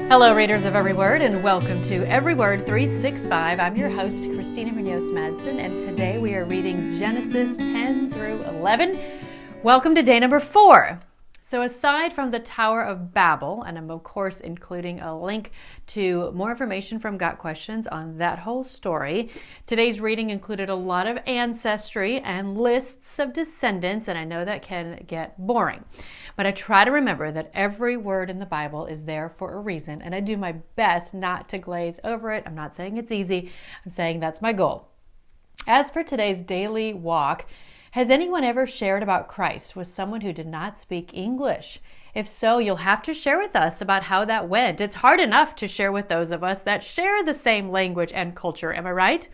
Hello, readers of Every Word, and welcome to Every Word 365. I'm your host, Christina Madsen, and today we are reading Genesis 10 through 11. Welcome to day number 4. So aside from the Tower of Babel, and I'm of course including a link to more information from Got Questions on that whole story, today's reading included a lot of ancestry and lists of descendants, and I know that can get boring. But I try to remember that every word in the Bible is there for a reason, and I do my best not to glaze over it. I'm not saying it's easy. I'm saying that's my goal. As for today's daily walk, has anyone ever shared about Christ with someone who did not speak English? If so, you'll have to share with us about how that went. It's hard enough to share with those of us that share the same language and culture, am I right?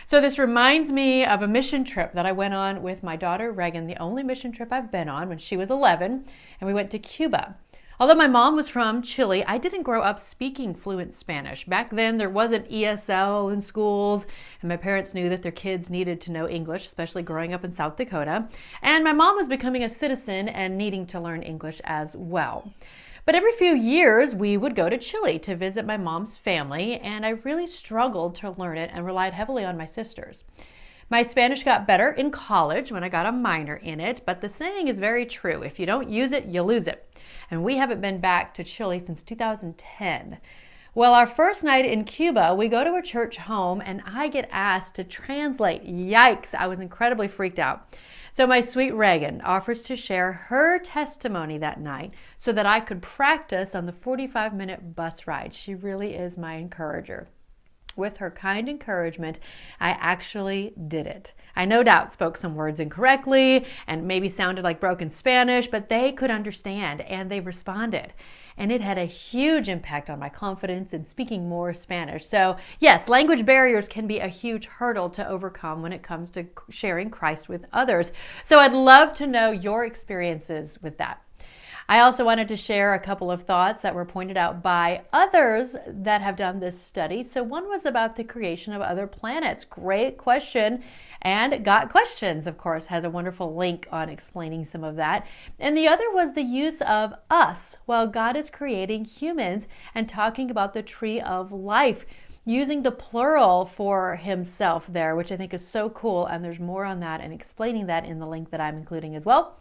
So this reminds me of a mission trip that I went on with my daughter Reagan, the only mission trip I've been on, when she was 11, and we went to Cuba. Although my mom was from Chile, I didn't grow up speaking fluent Spanish. Back then, there wasn't ESL in schools, and my parents knew that their kids needed to know English, especially growing up in South Dakota. And my mom was becoming a citizen and needing to learn English as well. But every few years, we would go to Chile to visit my mom's family, and I really struggled to learn it and relied heavily on my sisters. My Spanish got better in college when I got a minor in it, but the saying is very true. If you don't use it, you lose it. And we haven't been back to Chile since 2010. Well, our first night in Cuba, we go to a church home and I get asked to translate. Yikes, I was incredibly freaked out. So my sweet Reagan offers to share her testimony that night so that I could practice on the 45-minute bus ride. She really is my encourager. With her kind encouragement, I actually did it. I no doubt spoke some words incorrectly and maybe sounded like broken Spanish, but they could understand and they responded. And it had a huge impact on my confidence in speaking more Spanish. So yes, language barriers can be a huge hurdle to overcome when it comes to sharing Christ with others. So I'd love to know your experiences with that. I also wanted to share a couple of thoughts that were pointed out by others that have done this study. So one was about the creation of other planets. Great question. And Got Questions, of course, has a wonderful link on explaining some of that. And the other was the use of us while God is creating humans and talking about the tree of life, using the plural for himself there, which I think is so cool. And there's more on that and explaining that in the link that I'm including as well.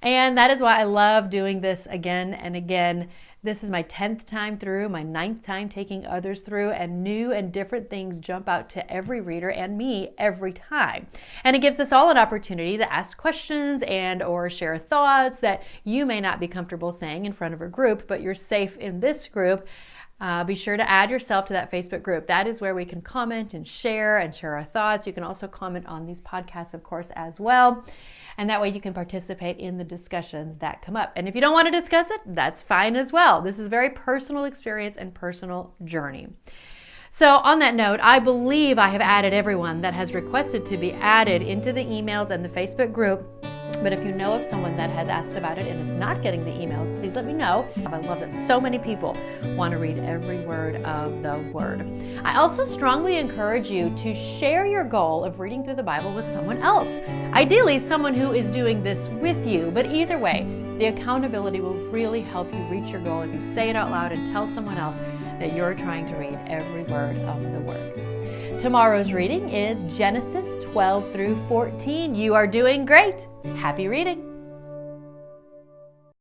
And that is why I love doing this again and again. This is my 10th time through, my 9th time taking others through, and new and different things jump out to every reader and me every time. And it gives us all an opportunity to ask questions and or share thoughts that you may not be comfortable saying in front of a group, but you're safe in this group. Be sure to add yourself to that Facebook group. That is where we can comment and share our thoughts. You can also comment on these podcasts, of course, as well. And that way you can participate in the discussions that come up. And if you don't want to discuss it, that's fine as well. This is a very personal experience and personal journey. So on that note, I believe I have added everyone that has requested to be added into the emails and the Facebook group. But if you know of someone that has asked about it and is not getting the emails, please let me know. I love that so many people want to read every word of the Word. I also strongly encourage you to share your goal of reading through the Bible with someone else. Ideally, someone who is doing this with you, but either way, the accountability will really help you reach your goal if you say it out loud and tell someone else that you're trying to read every word of the Word. Tomorrow's reading is Genesis 12 through 14. You are doing great. Happy reading.